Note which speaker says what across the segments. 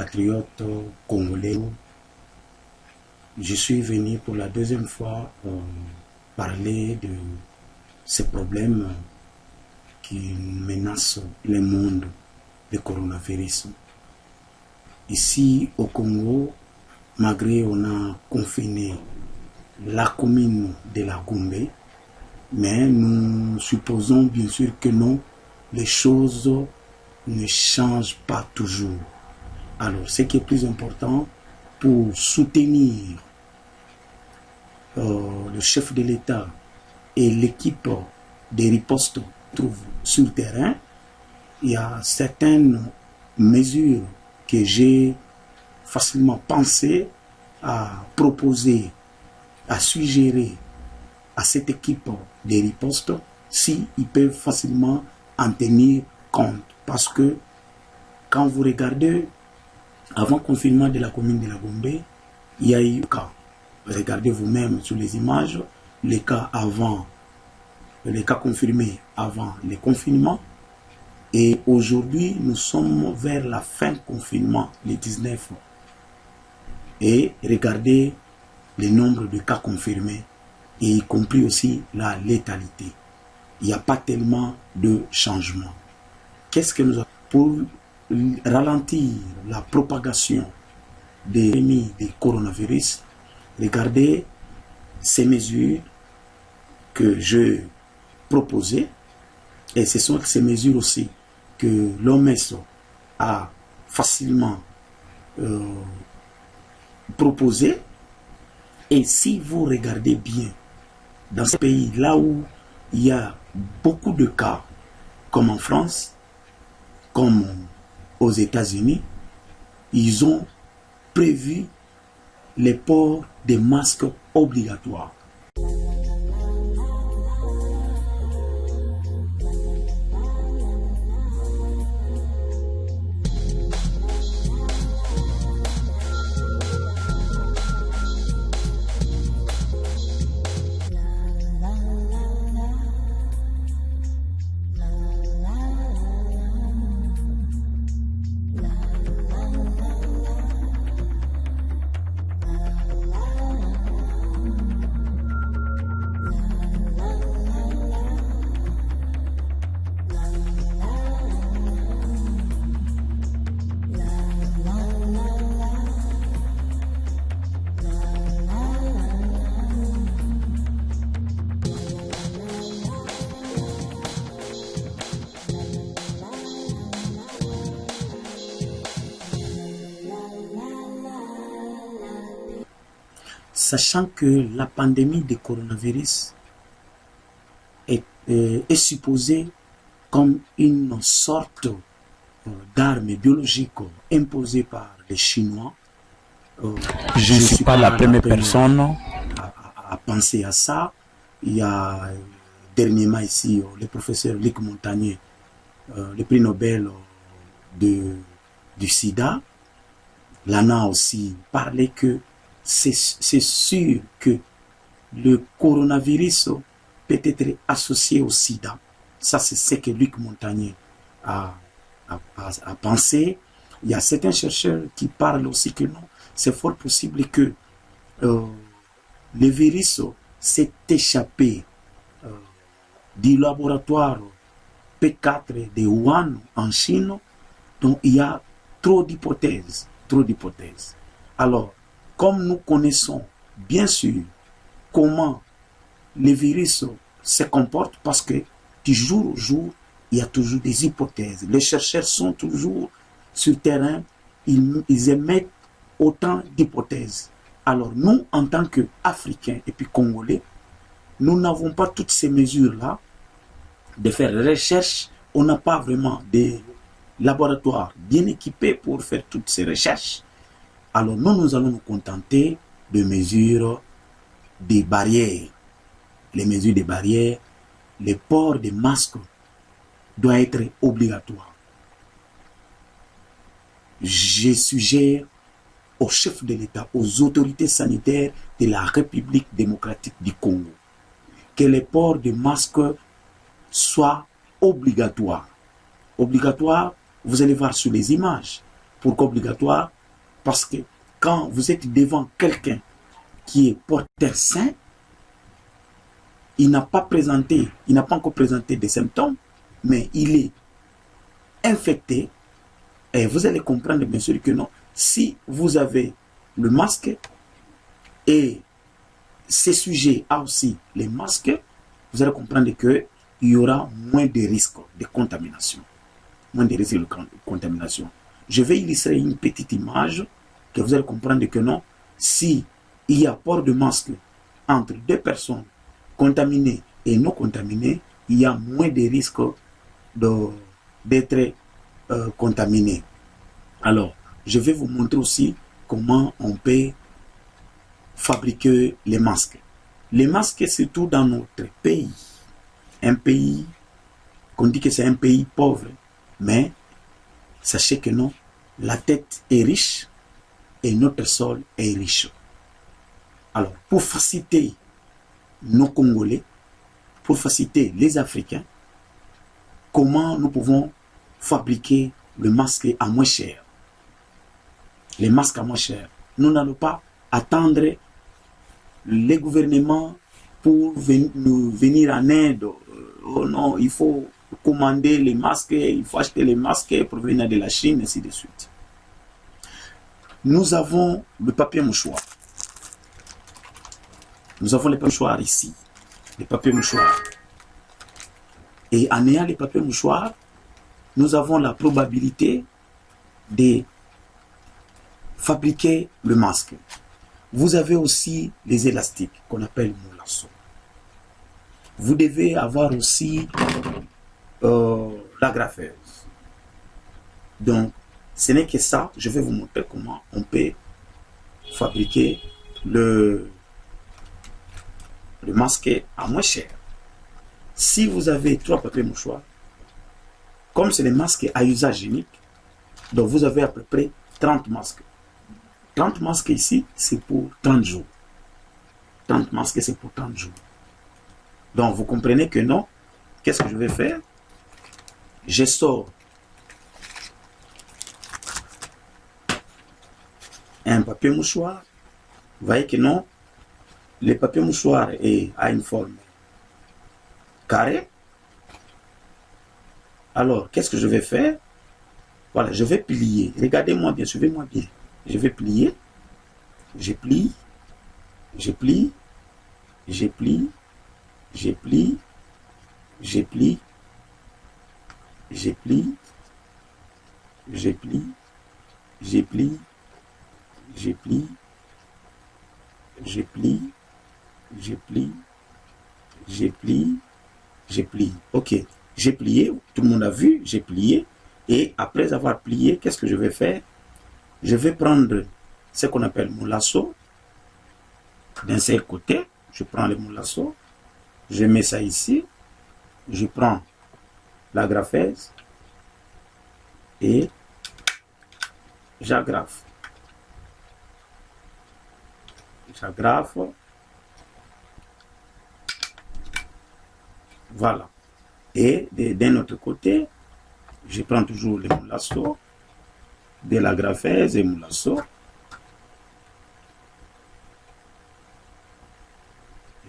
Speaker 1: compatriotes congolais. Je suis venu pour la deuxième fois parler de ces problèmes qui menacent le monde, le coronavirus. Ici au Congo, malgré on a confiné la commune de la Gombe, mais nous supposons bien sûr que non, les choses ne changent pas toujours. Alors, ce qui est plus important pour soutenir le chef de l'État et l'équipe des ripostes trouvent sur le terrain, il y a certaines mesures que j'ai facilement pensé à proposer, à suggérer à cette équipe des ripostes si ils peuvent facilement en tenir compte. Parce que quand vous regardez, avant le confinement de la commune de la Gombe, il y a eu cas. Regardez vous-même sur les images, les cas avant, les cas confirmés avant le confinement. Et aujourd'hui, nous sommes vers la fin du confinement, le 19. Et regardez le nombre de cas confirmés, et y compris aussi la létalité. Il n'y a pas tellement de changement. Qu'est-ce que nous avons pour ralentir la propagation des épidémies de coronavirus? Regardez ces mesures que je proposais, et ce sont ces mesures aussi que l'OMS a facilement proposées. Et si vous regardez bien, dans ces pays là où il y a beaucoup de cas, comme en France, comme aux États-Unis, ils ont prévu le port des masques obligatoires. Sachant que la pandémie de coronavirus est supposée comme une sorte d'arme biologique imposée par les Chinois.
Speaker 2: Je ne suis pas la première personne
Speaker 1: à penser à ça. Il y a dernièrement ici le professeur Luc Montagnier, le prix Nobel du sida. L'ANA aussi parlait que c'est sûr que le coronavirus peut être associé au sida. Ça, c'est ce que Luc Montagnier a pensé. Il y a certains chercheurs qui parlent aussi que non, c'est fort possible que le virus s'est échappé du laboratoire P4 de Wuhan en Chine. Donc, il y a trop d'hypothèses. Alors, comme nous connaissons bien sûr comment les virus se comportent, parce que du jour au jour, il y a toujours des hypothèses. Les chercheurs sont toujours sur le terrain, ils émettent autant d'hypothèses. Alors nous, en tant qu'Africains et puis Congolais, nous n'avons pas toutes ces mesures-là de faire recherche. On n'a pas vraiment des laboratoires bien équipés pour faire toutes ces recherches. Alors nous allons nous contenter de mesures des barrières. Les mesures des barrières, le port des masques doit être obligatoire. Je suggère aux chefs de l'État, aux autorités sanitaires de la République démocratique du Congo, que le port des masques soit obligatoire. Obligatoire, vous allez voir sur les images. Pourquoi obligatoire? Parce que quand vous êtes devant quelqu'un qui est porteur sain, il n'a pas encore présenté des symptômes, mais il est infecté, et vous allez comprendre bien sûr que non. Si vous avez le masque et ces sujets a aussi les masques, vous allez comprendre qu'il y aura moins de risques de contamination. Moins de risques de contamination. Je vais illustrer une petite image que vous allez comprendre que non, si il y a port de masque entre deux personnes contaminées et non contaminées, il y a moins de risques d'être contaminé. Alors, je vais vous montrer aussi comment on peut fabriquer les masques. Les masques, surtout dans notre pays, un pays qu'on dit que c'est un pays pauvre, mais sachez que non, la tête est riche et notre sol est riche. Alors, pour faciliter nos Congolais, pour faciliter les Africains, comment nous pouvons fabriquer le masque à moins cher? Les masques à moins cher. Nous n'allons pas attendre les gouvernements pour nous venir en aide. Oh non, il faut commander les masques, il faut acheter les masques pour venir de la Chine, ainsi de suite. Nous avons le papier mouchoir. Nous avons les papiers mouchoirs ici. Les papiers mouchoirs. Et en ayant les papiers mouchoirs, nous avons la probabilité de fabriquer le masque. Vous avez aussi les élastiques qu'on appelle moulasso. Vous devez avoir aussi la graffeuse. Donc, ce n'est que ça. Je vais vous montrer comment on peut fabriquer le masque à moins cher. Si vous avez 3 papiers mouchoirs, comme c'est des masques à usage unique, donc vous avez à peu près 30 masques. 30 masques ici, c'est pour 30 jours. 30 masques, c'est pour 30 jours. Donc, vous comprenez que non. Qu'est-ce que je vais faire? Je sors un papier mouchoir. Vous voyez que non, le papier mouchoir a une forme carrée. Alors, qu'est-ce que je vais faire? Voilà, je vais plier. Regardez-moi bien, suivez-moi bien. Je vais plier. Je plie. Je plie. Je plie. Je plie. Je plie. Je plie. Je plie. Je plie. Je plie. Je plie. Je plie. Je plie. Je plie. Ok. J'ai plié. Tout le monde a vu. J'ai plié. Et après avoir plié, qu'est-ce que je vais faire? Je vais prendre ce qu'on appelle mon lasso. D'un seul côté, je prends le mon lasso. Je mets ça ici. Je prends la graffeuse. Et j'agrafe. J'agrafe. Voilà. Et d'un autre côté, je prends toujours le mon lasso, de la graffeuse et mon lasso.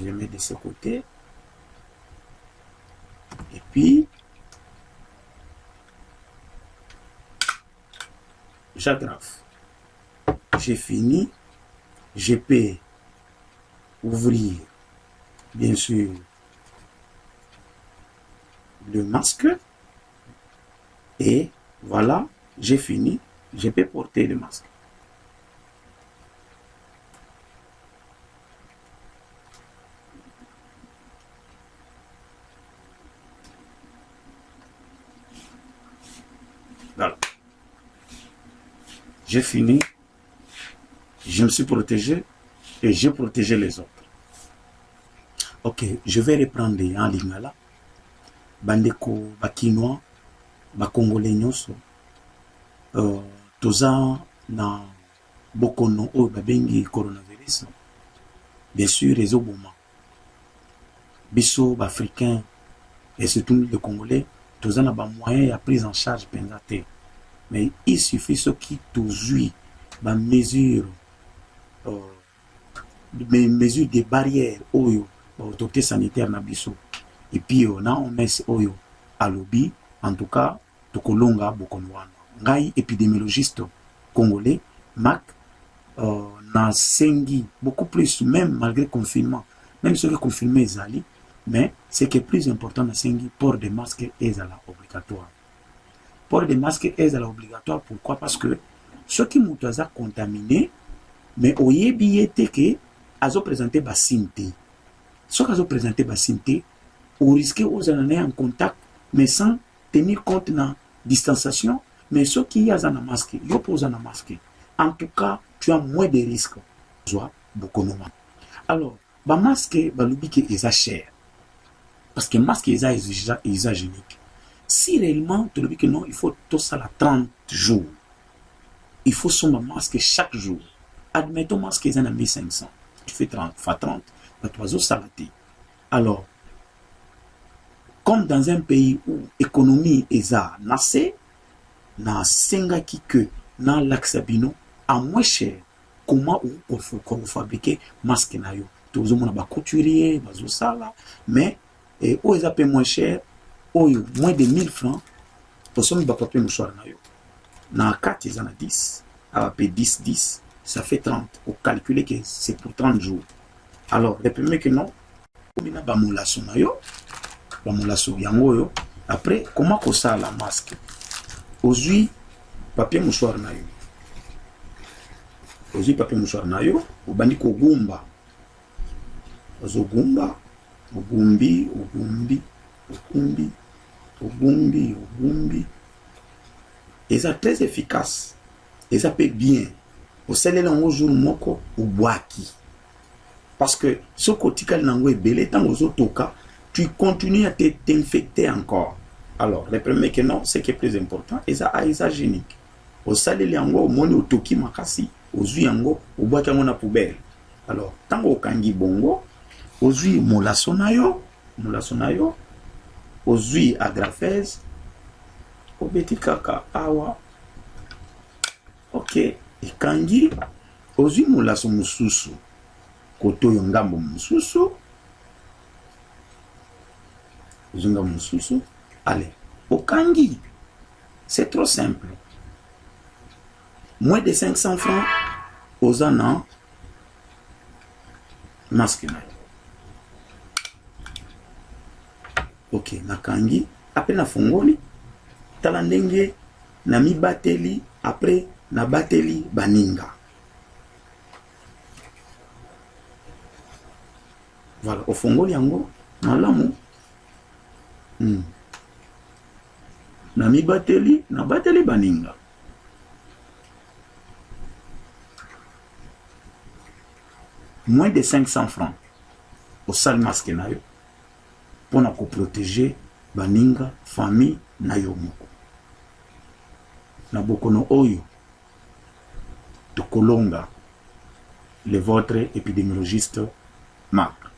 Speaker 1: Je mets de ce côté. Et puis, j'agrafe. J'ai fini. Je peux ouvrir, bien sûr, le masque. Et voilà, j'ai fini. Je peux porter le masque. Voilà. J'ai fini. Je me suis protégé et j'ai protégé les autres. Ok, je vais reprendre en lingala. Bandeko bakinois, bakongolais nyonso. Toza na bokono oyo babengi coronavirus. Bien sûr, les oboma. Biso, africains et surtout les Congolais, toza na ba moyens ya prise en charge pendate. mais il suffit ce qui toujours mesure mesure des barrières oyo autorité sanitaire na biso et puis na OMS oyo alobi en tout cas tokolonga bokono wana ngai épidémiologiste congolais Mac na sengi beaucoup plus même malgré confinement même ceux qui confinement ezali mais ce qui est plus important na sengi port de masque ezala obligatoire port de masque ezala obligatoire pourquoi parce que ceux qui mutu aza contaminé mais oyebi ye te ke azo présenter basime te soki azo présenter basime te au risque ozala naye en contact mais sans tenir compte na distanciation mais soki ye aza na masque yo mpo oza na masque en tout cas tu as moins de risques ozwa bokonoma alors bamasque balobi ke eza cher parce que masque eza hygiénique si réellement tolobi ke non il faut tosala 30 jours il faut somba masque chaque jour admettons masque eza na 1500 tu fais 30 fois 30 bato bazosala te alors comme dans un pays où économie eza na se na sengaki que na laksa bino à moins cher comment on fabriquer masque na yo tozomona ba couturier bazosala mais oyo eza pe moins cher oyo moins de 1000 francs osomi ba papier mouchoir na yo na 4 eza na 10 à 10 ça fait 30 au calculer que c'est pour 30 jours alors le premier que non omina ba molaso na yo ba molaso yango yo après comment ko ça la masque ozui papier mouchoir na yo ozui papier mouchoir na yo obandi ko gumba ozogumba ogumbi et ça très efficace et ça peut bien au celle-là un jour moko au boaki parce que ce cortical nango est belé tant aux autres cas tu continues à t'infecter encore alors le premier que non c'est qui est plus important et ça hygiénique au salé yango au moni au toki makasi au zui yango au boaki yango na poubelle alors tant au kangi bongo au zui molaso na yo au zui agrafez au beti kaka awa ok ikangi ozwi molaso mosusu koto yo ngambo mosusu ozunga mosusu allez okangi c'est trop simple moins de 500 francs ozana masque na ok nakangi après na fongoli tala ndenge na mibateli après na bateli baninga voilà au fongoli yango malamu na mibateli na bateli baninga moins de 500 francs au sale masque na yo pour na ko protéger baninga famille na yo moko na bokono oyo de Kolonga, le votre épidémiologiste Marc.